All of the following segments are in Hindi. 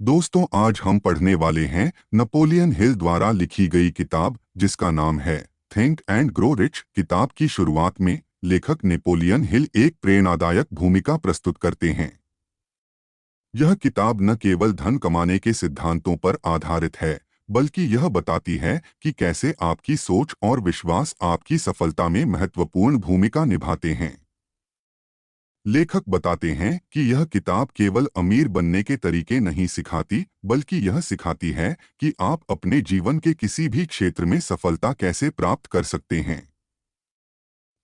दोस्तों, आज हम पढ़ने वाले हैं नेपोलियन हिल द्वारा लिखी गई किताब जिसका नाम है थिंक एंड ग्रो रिच। किताब की शुरुआत में लेखक नेपोलियन हिल एक प्रेरणादायक भूमिका प्रस्तुत करते हैं। यह किताब न केवल धन कमाने के सिद्धांतों पर आधारित है, बल्कि यह बताती है कि कैसे आपकी सोच और विश्वास आपकी सफलता में महत्वपूर्ण भूमिका निभाते हैं। लेखक बताते हैं कि यह किताब केवल अमीर बनने के तरीके नहीं सिखाती, बल्कि यह सिखाती है कि आप अपने जीवन के किसी भी क्षेत्र में सफलता कैसे प्राप्त कर सकते हैं।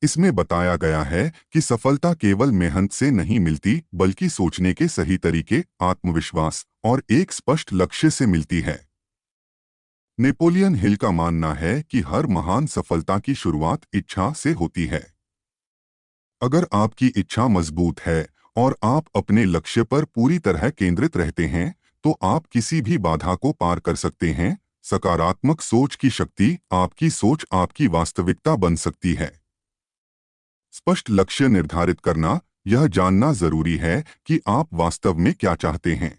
इसमें बताया गया है कि सफलता केवल मेहनत से नहीं मिलती, बल्कि सोचने के सही तरीके, आत्मविश्वास और एक स्पष्ट लक्ष्य से मिलती है। नेपोलियन हिल का मानना है कि हर महान सफलता की शुरुआत इच्छा से होती है। अगर आपकी इच्छा मजबूत है और आप अपने लक्ष्य पर पूरी तरह केंद्रित रहते हैं, तो आप किसी भी बाधा को पार कर सकते हैं। सकारात्मक सोच की शक्ति, आपकी सोच आपकी वास्तविकता बन सकती है। स्पष्ट लक्ष्य निर्धारित करना, यह जानना जरूरी है कि आप वास्तव में क्या चाहते हैं।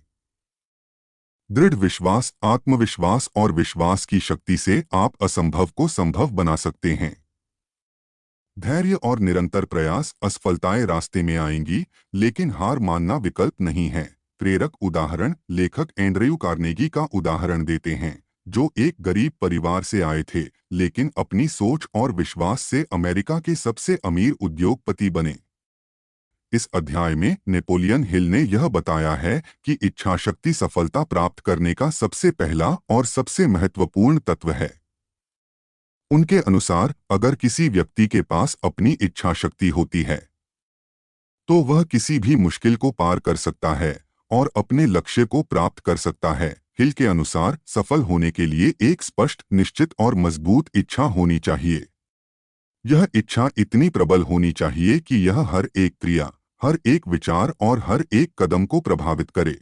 दृढ़ विश्वास, आत्मविश्वास और विश्वास की शक्ति से आप असंभव को संभव बना सकते हैं। धैर्य और निरंतर प्रयास, असफलताएं रास्ते में आएंगी, लेकिन हार मानना विकल्प नहीं है। प्रेरक उदाहरण, लेखक एंड्रयू कार्नेगी का उदाहरण देते हैं, जो एक गरीब परिवार से आए थे, लेकिन अपनी सोच और विश्वास से अमेरिका के सबसे अमीर उद्योगपति बने। इस अध्याय में नेपोलियन हिल ने यह बताया है कि इच्छा शक्ति सफलता प्राप्त करने का सबसे पहला और सबसे महत्वपूर्ण तत्व है। उनके अनुसार, अगर किसी व्यक्ति के पास अपनी इच्छा शक्ति होती है, तो वह किसी भी मुश्किल को पार कर सकता है और अपने लक्ष्य को प्राप्त कर सकता है। हिल के अनुसार, सफल होने के लिए एक स्पष्ट, निश्चित और मजबूत इच्छा होनी चाहिए। यह इच्छा इतनी प्रबल होनी चाहिए कि यह हर एक क्रिया, हर एक विचार और हर एक कदम को प्रभावित करे।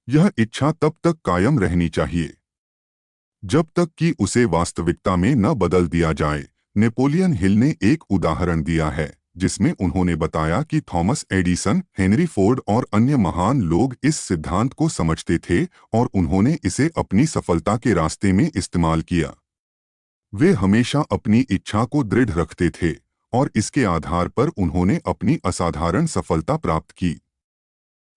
यह इच्छा तब तक कायम रहनी चाहिए जब तक कि उसे वास्तविकता में न बदल दिया जाए। नेपोलियन हिल ने एक उदाहरण दिया है, जिसमें उन्होंने बताया कि थॉमस एडिसन, हेनरी फोर्ड और अन्य महान लोग इस सिद्धांत को समझते थे और उन्होंने इसे अपनी सफलता के रास्ते में इस्तेमाल किया। वे हमेशा अपनी इच्छा को दृढ़ रखते थे और इसके आधार पर उन्होंने अपनी असाधारण सफलता प्राप्त की।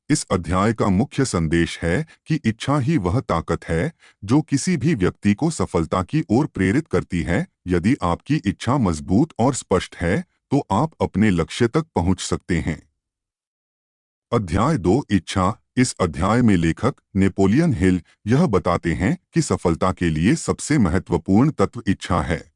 इस अध्याय का मुख्य संदेश है कि इच्छा ही वह ताकत है जो किसी भी व्यक्ति को सफलता की ओर प्रेरित करती है। यदि आपकी इच्छा मजबूत और स्पष्ट है, तो आप अपने लक्ष्य तक पहुंच सकते हैं। अध्याय 2, इच्छा। इस अध्याय में लेखक नेपोलियन हिल यह बताते हैं कि सफलता के लिए सबसे महत्वपूर्ण तत्व इच्छा है।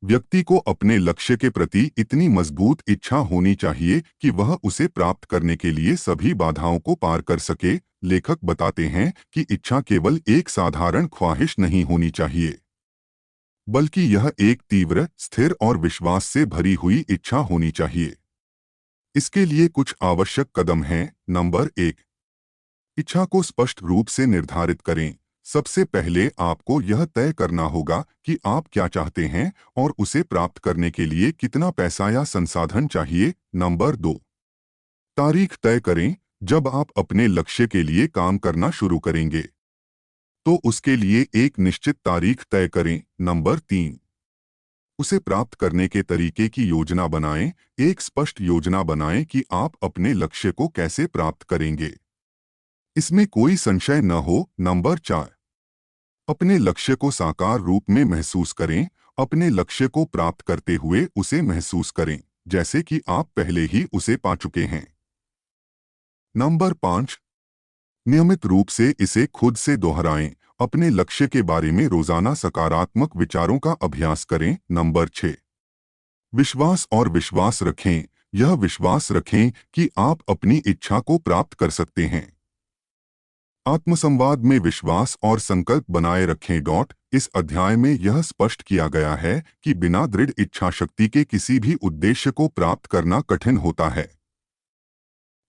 व्यक्ति को अपने लक्ष्य के प्रति इतनी मजबूत इच्छा होनी चाहिए कि वह उसे प्राप्त करने के लिए सभी बाधाओं को पार कर सके। लेखक बताते हैं कि इच्छा केवल एक साधारण ख्वाहिश नहीं होनी चाहिए, बल्कि यह एक तीव्र, स्थिर और विश्वास से भरी हुई इच्छा होनी चाहिए। इसके लिए कुछ आवश्यक कदम हैं। नंबर 1, इच्छा को स्पष्ट रूप से निर्धारित करें। सबसे पहले आपको यह तय करना होगा कि आप क्या चाहते हैं और उसे प्राप्त करने के लिए कितना पैसा या संसाधन चाहिए। नंबर 2, तारीख तय करें। जब आप अपने लक्ष्य के लिए काम करना शुरू करेंगे, तो उसके लिए एक निश्चित तारीख तय करें। नंबर 3, उसे प्राप्त करने के तरीके की योजना बनाएं। एक स्पष्ट योजना बनाएं कि आप अपने लक्ष्य को कैसे प्राप्त करेंगे, इसमें कोई संशय न हो। नंबर 4, अपने लक्ष्य को साकार रूप में महसूस करें। अपने लक्ष्य को प्राप्त करते हुए उसे महसूस करें, जैसे कि आप पहले ही उसे पा चुके हैं। नंबर 5, नियमित रूप से इसे खुद से दोहराएं। अपने लक्ष्य के बारे में रोजाना सकारात्मक विचारों का अभ्यास करें। नंबर 6, विश्वास और विश्वास रखें। यह विश्वास रखें कि आप अपनी इच्छा को प्राप्त कर सकते हैं। आत्मसंवाद में विश्वास और संकल्प बनाए रखें। इस अध्याय में यह स्पष्ट किया गया है कि बिना दृढ़ इच्छा शक्ति के किसी भी उद्देश्य को प्राप्त करना कठिन होता है।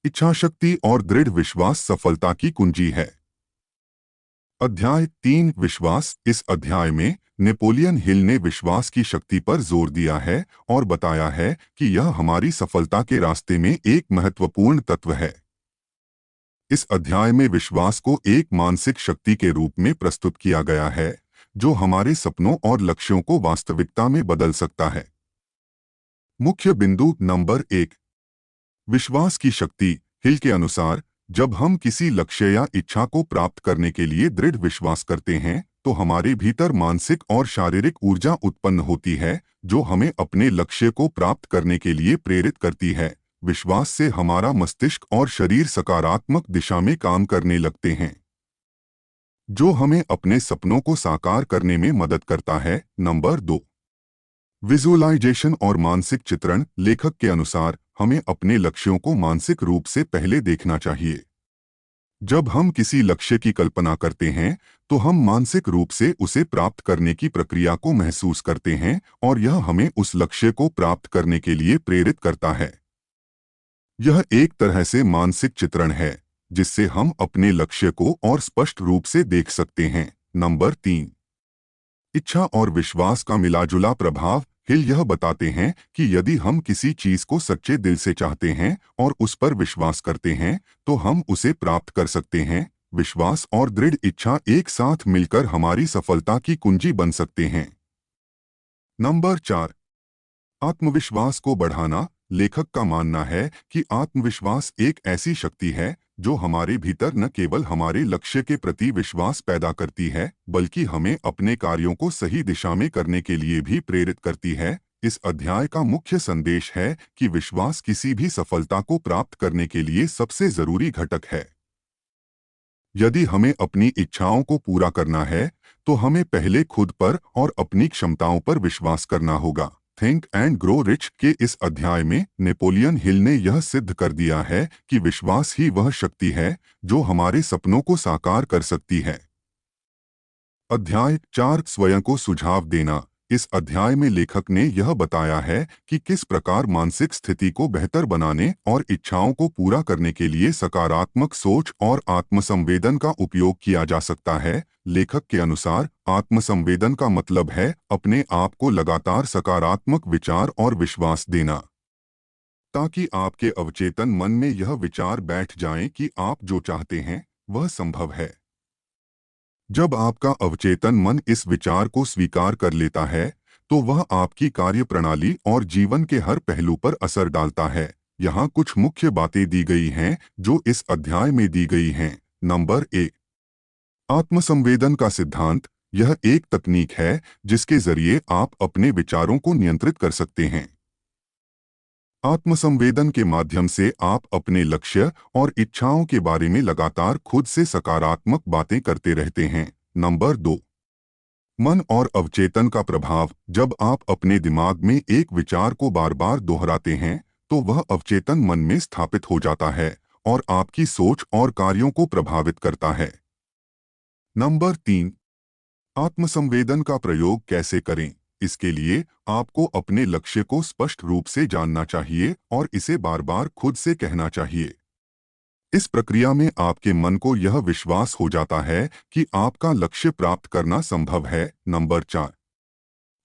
इच्छा शक्ति और दृढ़ विश्वास सफलता की कुंजी है। अध्याय 3, विश्वास। इस अध्याय में नेपोलियन हिल ने विश्वास की शक्ति पर जोर दिया है और बताया है कि यह हमारी सफलता के रास्ते में एक महत्वपूर्ण तत्व है। इस अध्याय में विश्वास को एक मानसिक शक्ति के रूप में प्रस्तुत किया गया है जो हमारे सपनों और लक्ष्यों को वास्तविकता में बदल सकता है। मुख्य बिंदु नंबर 1, विश्वास की शक्ति। हिल के अनुसार, जब हम किसी लक्ष्य या इच्छा को प्राप्त करने के लिए दृढ़ विश्वास करते हैं तो हमारे भीतर मानसिक और शारीरिक ऊर्जा उत्पन्न होती है जो हमें अपने लक्ष्य को प्राप्त करने के लिए प्रेरित करती है। विश्वास से हमारा मस्तिष्क और शरीर सकारात्मक दिशा में काम करने लगते हैं जो हमें अपने सपनों को साकार करने में मदद करता है। नंबर 2, विजुअलाइजेशन और मानसिक चित्रण। लेखक के अनुसार हमें अपने लक्ष्यों को मानसिक रूप से पहले देखना चाहिए। जब हम किसी लक्ष्य की कल्पना करते हैं तो हम मानसिक रूप से उसे प्राप्त करने की प्रक्रिया को महसूस करते हैं और यह हमें उस लक्ष्य को प्राप्त करने के लिए प्रेरित करता है। यह एक तरह से मानसिक चित्रण है जिससे हम अपने लक्ष्य को और स्पष्ट रूप से देख सकते हैं। नंबर 3, इच्छा और विश्वास का मिलाजुला प्रभाव। हिल यह बताते हैं कि यदि हम किसी चीज को सच्चे दिल से चाहते हैं और उस पर विश्वास करते हैं तो हम उसे प्राप्त कर सकते हैं। विश्वास और दृढ़ इच्छा एक साथ मिलकर हमारी सफलता की कुंजी बन सकते हैं। नंबर 4, आत्मविश्वास को बढ़ाना। लेखक का मानना है कि आत्मविश्वास एक ऐसी शक्ति है जो हमारे भीतर न केवल हमारे लक्ष्य के प्रति विश्वास पैदा करती है बल्कि हमें अपने कार्यों को सही दिशा में करने के लिए भी प्रेरित करती है। इस अध्याय का मुख्य संदेश है कि विश्वास किसी भी सफलता को प्राप्त करने के लिए सबसे जरूरी घटक है। यदि हमें अपनी इच्छाओं को पूरा करना है तो हमें पहले खुद पर और अपनी क्षमताओं पर विश्वास करना होगा। थिंक एंड ग्रो रिच के इस अध्याय में नेपोलियन हिल ने यह सिद्ध कर दिया है कि विश्वास ही वह शक्ति है जो हमारे सपनों को साकार कर सकती है। अध्याय 4, स्वयं को सुझाव देना। इस अध्याय में लेखक ने यह बताया है कि किस प्रकार मानसिक स्थिति को बेहतर बनाने और इच्छाओं को पूरा करने के लिए सकारात्मक सोच और आत्मसंवेदन का उपयोग किया जा सकता है। लेखक के अनुसार आत्मसंवेदन का मतलब है अपने आप को लगातार सकारात्मक विचार और विश्वास देना ताकि आपके अवचेतन मन में यह विचार बैठ जाएं कि आप जो चाहते हैं वह संभव है। जब आपका अवचेतन मन इस विचार को स्वीकार कर लेता है तो वह आपकी कार्यप्रणाली और जीवन के हर पहलू पर असर डालता है। यहाँ कुछ मुख्य बातें दी गई हैं जो इस अध्याय में दी गई हैं। नंबर 1, आत्मसंवेदन का सिद्धांत। यह एक तकनीक है जिसके जरिए आप अपने विचारों को नियंत्रित कर सकते हैं। आत्मसंवेदन के माध्यम से आप अपने लक्ष्य और इच्छाओं के बारे में लगातार खुद से सकारात्मक बातें करते रहते हैं। नंबर 2, मन और अवचेतन का प्रभाव। जब आप अपने दिमाग में एक विचार को बार बार दोहराते हैं तो वह अवचेतन मन में स्थापित हो जाता है और आपकी सोच और कार्यों को प्रभावित करता है। नंबर 3, आत्मसंवेदन का प्रयोग कैसे करें। इसके लिए आपको अपने लक्ष्य को स्पष्ट रूप से जानना चाहिए और इसे बार बार खुद से कहना चाहिए। इस प्रक्रिया में आपके मन को यह विश्वास हो जाता है कि आपका लक्ष्य प्राप्त करना संभव है। नंबर 4,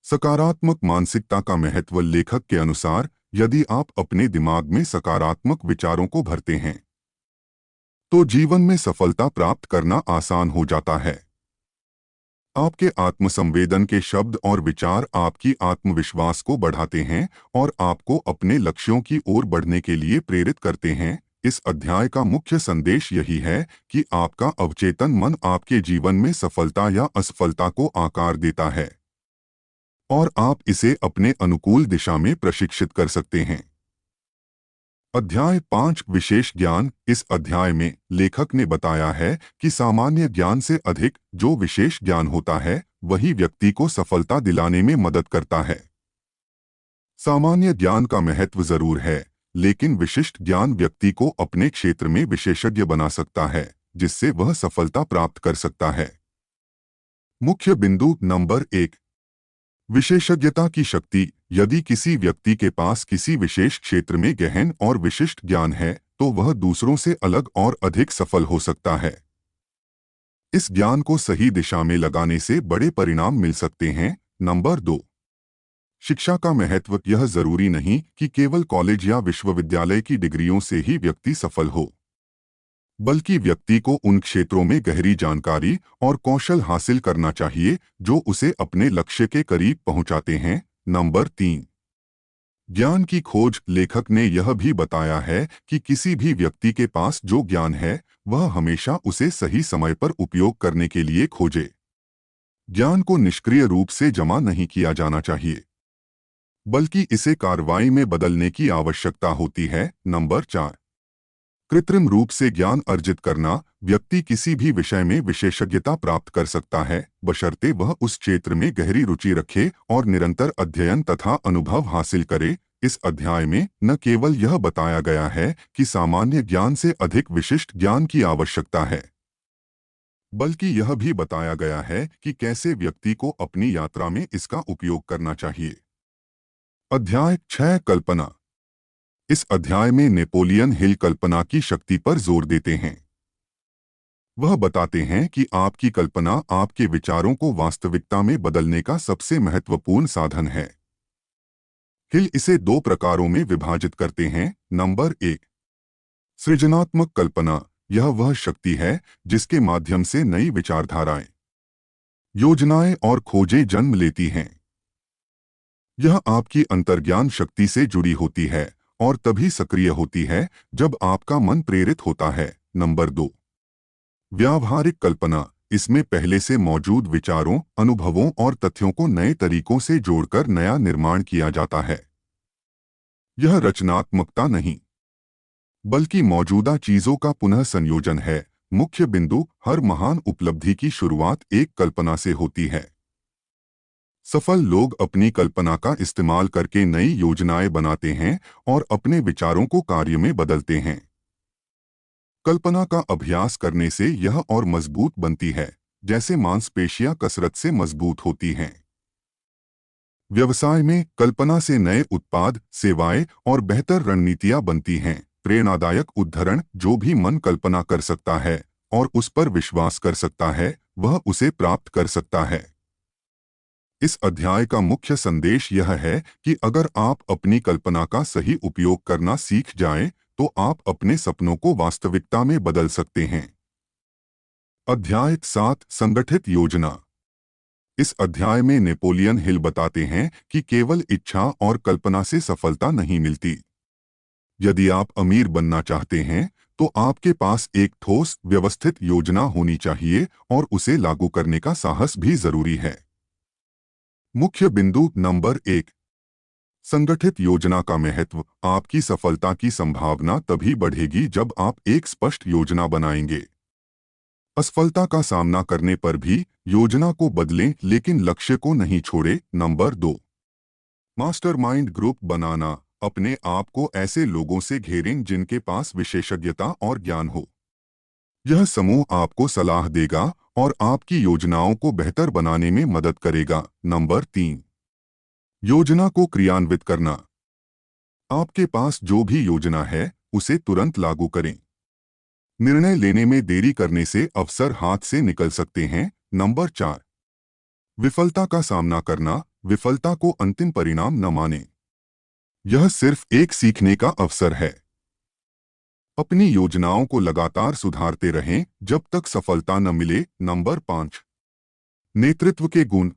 सकारात्मक मानसिकता का महत्व। लेखक के अनुसार यदि आप अपने दिमाग में सकारात्मक विचारों को भरते हैं तो जीवन में सफलता प्राप्त करना आसान हो जाता है। आपके आत्मसंवेदन के शब्द और विचार आपकी आत्मविश्वास को बढ़ाते हैं और आपको अपने लक्ष्यों की ओर बढ़ने के लिए प्रेरित करते हैं। इस अध्याय का मुख्य संदेश यही है कि आपका अवचेतन मन आपके जीवन में सफलता या असफलता को आकार देता है और आप इसे अपने अनुकूल दिशा में प्रशिक्षित कर सकते हैं। अध्याय 5, विशेष ज्ञान। इस अध्याय में लेखक ने बताया है कि सामान्य ज्ञान से अधिक जो विशेष ज्ञान होता है वही व्यक्ति को सफलता दिलाने में मदद करता है। सामान्य ज्ञान का महत्व जरूर है लेकिन विशिष्ट ज्ञान व्यक्ति को अपने क्षेत्र में विशेषज्ञ बना सकता है जिससे वह सफलता प्राप्त कर सकता है। मुख्य बिंदु नंबर 1, विशेषज्ञता की शक्ति। यदि किसी व्यक्ति के पास किसी विशेष क्षेत्र में गहन और विशिष्ट ज्ञान है तो वह दूसरों से अलग और अधिक सफल हो सकता है। इस ज्ञान को सही दिशा में लगाने से बड़े परिणाम मिल सकते हैं। नंबर 2, शिक्षा का महत्व। यह जरूरी नहीं कि केवल कॉलेज या विश्वविद्यालय की डिग्रियों से ही व्यक्ति सफल हो। बल्कि व्यक्ति को उन क्षेत्रों में गहरी जानकारी और कौशल हासिल करना चाहिए जो उसे अपने लक्ष्य के करीब पहुंचाते हैं। नंबर 3, ज्ञान की खोज। लेखक ने यह भी बताया है कि किसी भी व्यक्ति के पास जो ज्ञान है वह हमेशा उसे सही समय पर उपयोग करने के लिए खोजे। ज्ञान को निष्क्रिय रूप से जमा नहीं किया जाना चाहिए, बल्कि इसे कार्रवाई में बदलने की आवश्यकता होती है। नंबर 4, कृत्रिम रूप से ज्ञान अर्जित करना। व्यक्ति किसी भी विषय में विशेषज्ञता प्राप्त कर सकता है, बशर्ते वह उस क्षेत्र में गहरी रुचि रखे और निरंतर अध्ययन तथा अनुभव हासिल करे। इस अध्याय में न केवल यह बताया गया है कि सामान्य ज्ञान से अधिक विशिष्ट ज्ञान की आवश्यकता है, बल्कि यह भी बताया गया है कि कैसे व्यक्ति को अपनी यात्रा में इसका उपयोग करना चाहिए। अध्याय 6, कल्पना। इस अध्याय में नेपोलियन हिल कल्पना की शक्ति पर जोर देते हैं। वह बताते हैं कि आपकी कल्पना आपके विचारों को वास्तविकता में बदलने का सबसे महत्वपूर्ण साधन है। हिल इसे 2 प्रकारों में विभाजित करते हैं। नंबर 1, सृजनात्मक कल्पना। यह वह शक्ति है जिसके माध्यम से नई विचारधाराएं, योजनाएं और खोजें जन्म लेती हैं। यह आपकी अंतर्ज्ञान शक्ति से जुड़ी होती है और तभी सक्रिय होती है जब आपका मन प्रेरित होता है। नंबर 2, व्यावहारिक कल्पना। इसमें पहले से मौजूद विचारों, अनुभवों और तथ्यों को नए तरीकों से जोड़कर नया निर्माण किया जाता है। यह रचनात्मकता नहीं, बल्कि मौजूदा चीजों का पुनः संयोजन है। मुख्य बिंदु, हर महान उपलब्धि की शुरुआत एक कल्पना से होती है। सफल लोग अपनी कल्पना का इस्तेमाल करके नई योजनाएं बनाते हैं और अपने विचारों को कार्य में बदलते हैं। कल्पना का अभ्यास करने से यह और मजबूत बनती है, जैसे मांसपेशियां कसरत से मजबूत होती हैं। व्यवसाय में कल्पना से नए उत्पाद, सेवाएं और बेहतर रणनीतियां बनती हैं। प्रेरणादायक उदाहरण, जो भी मन कल्पना कर सकता है और उस पर विश्वास कर सकता है, वह उसे प्राप्त कर सकता है। इस अध्याय का मुख्य संदेश यह है कि अगर आप अपनी कल्पना का सही उपयोग करना सीख जाएं, तो आप अपने सपनों को वास्तविकता में बदल सकते हैं। अध्याय 7, संगठित योजना। इस अध्याय में नेपोलियन हिल बताते हैं कि केवल इच्छा और कल्पना से सफलता नहीं मिलती। यदि आप अमीर बनना चाहते हैं, तो आपके पास एक ठोस, व्यवस्थित योजना होनी चाहिए और उसे लागू करने का साहस भी जरूरी है। मुख्य बिंदु नंबर 1, संगठित योजना का महत्व। आपकी सफलता की संभावना तभी बढ़ेगी जब आप एक स्पष्ट योजना बनाएंगे। असफलता का सामना करने पर भी योजना को बदलें, लेकिन लक्ष्य को नहीं छोड़ें। नंबर 2, मास्टरमाइंड ग्रुप बनाना। अपने आप को ऐसे लोगों से घेरें जिनके पास विशेषज्ञता और ज्ञान हो। यह समूह आपको सलाह देगा और आपकी योजनाओं को बेहतर बनाने में मदद करेगा। नंबर 3, योजना को क्रियान्वित करना। आपके पास जो भी योजना है, उसे तुरंत लागू करें। निर्णय लेने में देरी करने से अवसर हाथ से निकल सकते हैं। नंबर 4, विफलता का सामना करना। विफलता को अंतिम परिणाम न मानें, यह सिर्फ एक सीखने का अवसर है। अपनी योजनाओं को लगातार सुधारते रहें जब तक सफलता न मिले। नंबर 5, नेतृत्व के गुण।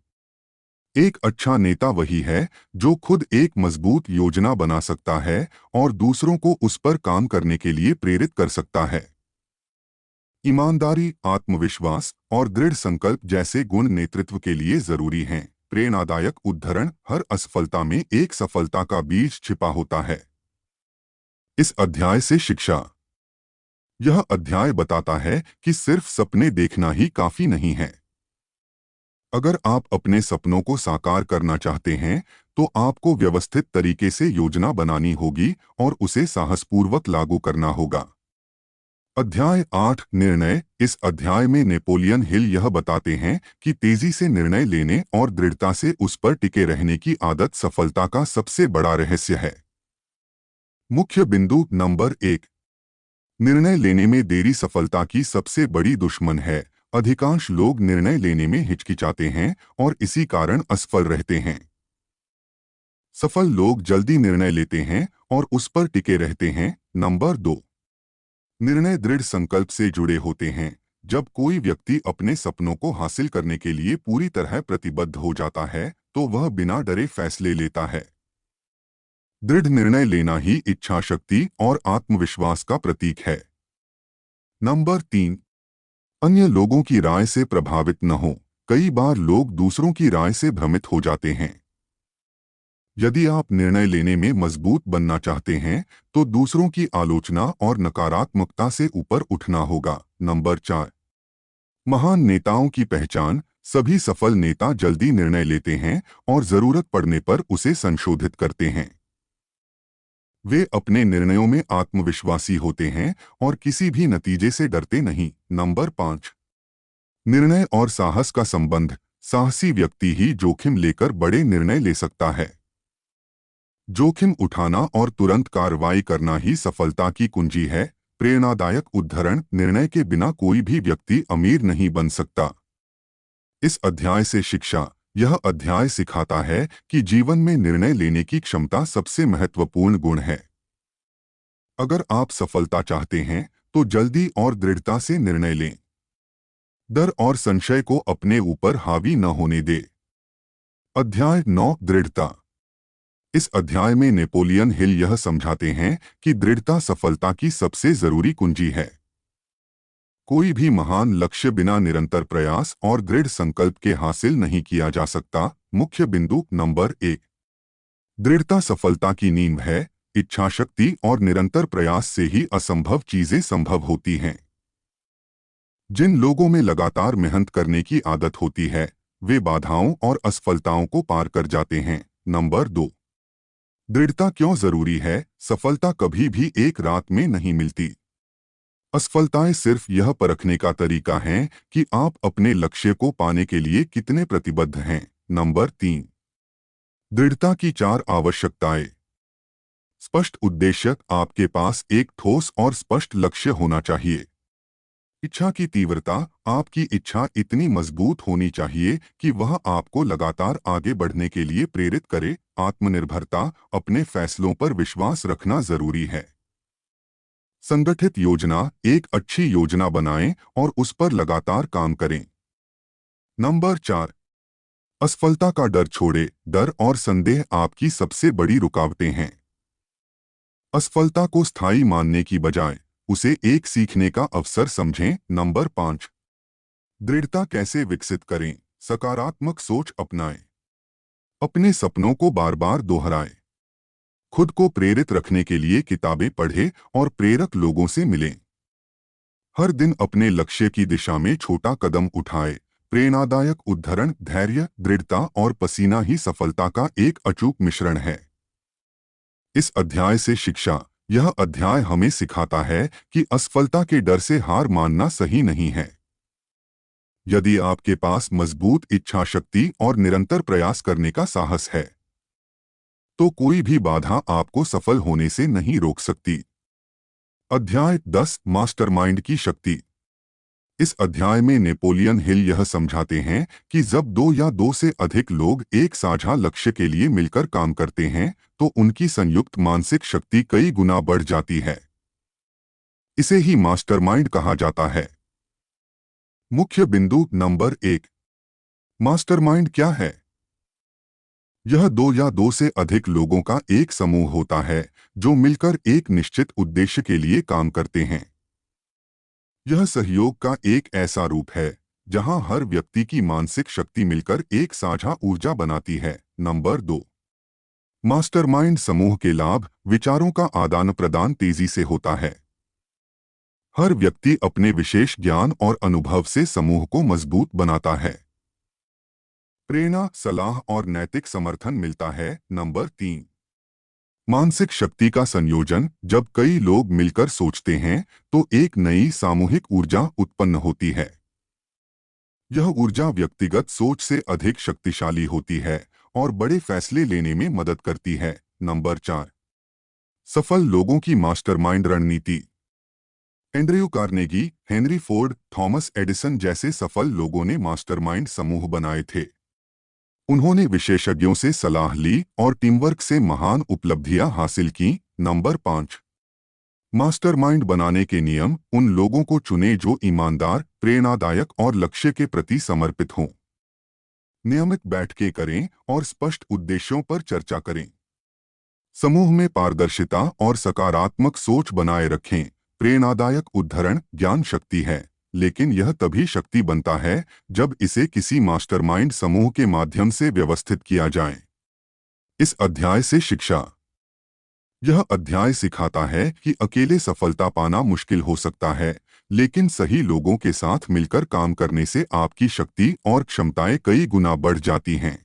एक अच्छा नेता वही है जो खुद एक मजबूत योजना बना सकता है और दूसरों को उस पर काम करने के लिए प्रेरित कर सकता है। ईमानदारी, आत्मविश्वास और दृढ़ संकल्प जैसे गुण नेतृत्व के लिए जरूरी हैं। प्रेरणादायक उदाहरण, हर असफलता में एक सफलता का बीज छिपा होता है। इस अध्याय से शिक्षा। यह अध्याय बताता है कि सिर्फ सपने देखना ही काफी नहीं है। अगर आप अपने सपनों को साकार करना चाहते हैं, तो आपको व्यवस्थित तरीके से योजना बनानी होगी और उसे साहसपूर्वक लागू करना होगा। अध्याय 8, निर्णय। इस अध्याय में नेपोलियन हिल यह बताते हैं कि तेजी से निर्णय लेने और दृढ़ता से उस पर टिके रहने की आदत सफलता का सबसे बड़ा रहस्य है। मुख्य बिंदु नंबर 1, निर्णय लेने में देरी सफलता की सबसे बड़ी दुश्मन है। अधिकांश लोग निर्णय लेने में हिचकिचाते हैं और इसी कारण असफल रहते हैं। सफल लोग जल्दी निर्णय लेते हैं और उस पर टिके रहते हैं। नंबर 2, निर्णय दृढ़ संकल्प से जुड़े होते हैं। जब कोई व्यक्ति अपने सपनों को हासिल करने के लिए पूरी तरह प्रतिबद्ध हो जाता है तो वह बिना डरे फैसले लेता है। दृढ़ निर्णय लेना ही इच्छा शक्ति और आत्मविश्वास का प्रतीक है। नंबर 3, अन्य लोगों की राय से प्रभावित न हो। कई बार लोग दूसरों की राय से भ्रमित हो जाते हैं। यदि आप निर्णय लेने में मजबूत बनना चाहते हैं तो दूसरों की आलोचना और नकारात्मकता से ऊपर उठना होगा। नंबर 4, महान नेताओं की पहचान। सभी सफल नेता जल्दी निर्णय लेते हैं और जरूरत पड़ने पर उसे संशोधित करते हैं। वे अपने निर्णयों में आत्मविश्वासी होते हैं और किसी भी नतीजे से डरते नहीं। नंबर 5, निर्णय और साहस का संबंध। साहसी व्यक्ति ही जोखिम लेकर बड़े निर्णय ले सकता है। जोखिम उठाना और तुरंत कार्रवाई करना ही सफलता की कुंजी है। प्रेरणादायक उदाहरण। निर्णय के बिना कोई भी व्यक्ति अमीर नहीं बन सकता। इस अध्याय से शिक्षा। यह अध्याय सिखाता है कि जीवन में निर्णय लेने की क्षमता सबसे महत्वपूर्ण गुण है। अगर आप सफलता चाहते हैं तो जल्दी और दृढ़ता से निर्णय लें। डर और संशय को अपने ऊपर हावी न होने दे। अध्याय 9, दृढ़ता। इस अध्याय में नेपोलियन हिल यह समझाते हैं कि दृढ़ता सफलता की सबसे जरूरी कुंजी है। कोई भी महान लक्ष्य बिना निरंतर प्रयास और दृढ़ संकल्प के हासिल नहीं किया जा सकता। मुख्य बिंदु। नंबर 1, दृढ़ता सफलता की नींव है। इच्छा शक्ति और निरंतर प्रयास से ही असंभव चीजें संभव होती हैं। जिन लोगों में लगातार मेहनत करने की आदत होती है वे बाधाओं और असफलताओं को पार कर जाते हैं। नंबर 2, दृढ़ता क्यों जरूरी है। सफलता कभी भी एक रात में नहीं मिलती। असफलताएं सिर्फ यह परखने का तरीका है कि आप अपने लक्ष्य को पाने के लिए कितने प्रतिबद्ध हैं। नंबर 3, दृढ़ता की 4 आवश्यकताएं। स्पष्ट उद्देश्य। आपके पास एक ठोस और स्पष्ट लक्ष्य होना चाहिए। इच्छा की तीव्रता। आपकी इच्छा इतनी मजबूत होनी चाहिए कि वह आपको लगातार आगे बढ़ने के लिए प्रेरित करे। आत्मनिर्भरता। अपने फैसलों पर विश्वास रखना जरूरी है। संगठित योजना। एक अच्छी योजना बनाएं और उस पर लगातार काम करें। नंबर 4, असफलता का डर छोड़े। डर और संदेह आपकी सबसे बड़ी रुकावटें हैं। असफलता को स्थायी मानने की बजाय उसे एक सीखने का अवसर समझें। नंबर 5, दृढ़ता कैसे विकसित करें। सकारात्मक सोच अपनाएं। अपने सपनों को बार बार दोहराएं। खुद को प्रेरित रखने के लिए किताबें पढ़ें और प्रेरक लोगों से मिलें। हर दिन अपने लक्ष्य की दिशा में छोटा कदम उठाएं। प्रेरणादायक उदाहरण। धैर्य, दृढ़ता और पसीना ही सफलता का एक अचूक मिश्रण है। इस अध्याय से शिक्षा। यह अध्याय हमें सिखाता है कि असफलता के डर से हार मानना सही नहीं है। यदि आपके पास मजबूत इच्छा शक्ति और निरंतर प्रयास करने का साहस है तो कोई भी बाधा आपको सफल होने से नहीं रोक सकती। अध्याय 10, मास्टरमाइंड की शक्ति। इस अध्याय में नेपोलियन हिल यह समझाते हैं कि जब 2 या 2 से अधिक लोग एक साझा लक्ष्य के लिए मिलकर काम करते हैं तो उनकी संयुक्त मानसिक शक्ति कई गुना बढ़ जाती है। इसे ही मास्टरमाइंड कहा जाता है। मुख्य बिंदु। नंबर 1, मास्टरमाइंड क्या है। यह 2 या 2 से अधिक लोगों का एक समूह होता है जो मिलकर एक निश्चित उद्देश्य के लिए काम करते हैं। यह सहयोग का एक ऐसा रूप है जहां हर व्यक्ति की मानसिक शक्ति मिलकर एक साझा ऊर्जा बनाती है। नंबर 2, मास्टरमाइंड समूह के लाभ। विचारों का आदान प्रदान तेजी से होता है। हर व्यक्ति अपने विशेष ज्ञान और अनुभव से समूह को मजबूत बनाता है। प्रेरणा, सलाह और नैतिक समर्थन मिलता है। नंबर 3, मानसिक शक्ति का संयोजन। जब कई लोग मिलकर सोचते हैं तो एक नई सामूहिक ऊर्जा उत्पन्न होती है। यह ऊर्जा व्यक्तिगत सोच से अधिक शक्तिशाली होती है और बड़े फैसले लेने में मदद करती है। नंबर 4, सफल लोगों की मास्टरमाइंड रणनीति। Andrew Carnegie, Henry Ford, Thomas Edison जैसे सफल लोगों ने मास्टरमाइंड समूह बनाए थे। उन्होंने विशेषज्ञों से सलाह ली और टीमवर्क से महान उपलब्धियां हासिल की। नंबर 5, मास्टरमाइंड बनाने के नियम: उन लोगों को चुनें जो ईमानदार, प्रेरणादायक और लक्ष्य के प्रति समर्पित हों। नियमित बैठकें करें और स्पष्ट उद्देश्यों पर चर्चा करें। समूह में पारदर्शिता और सकारात्मक सोच बनाए रखें। प्रेरणादायक उद्धरण ज्ञान शक्ति है, लेकिन यह तभी शक्ति बनता है जब इसे किसी मास्टरमाइंड समूह के माध्यम से व्यवस्थित किया जाए। इस अध्याय से शिक्षा: यह अध्याय सिखाता है कि अकेले सफलता पाना मुश्किल हो सकता है, लेकिन सही लोगों के साथ मिलकर काम करने से आपकी शक्ति और क्षमताएं कई गुना बढ़ जाती हैं।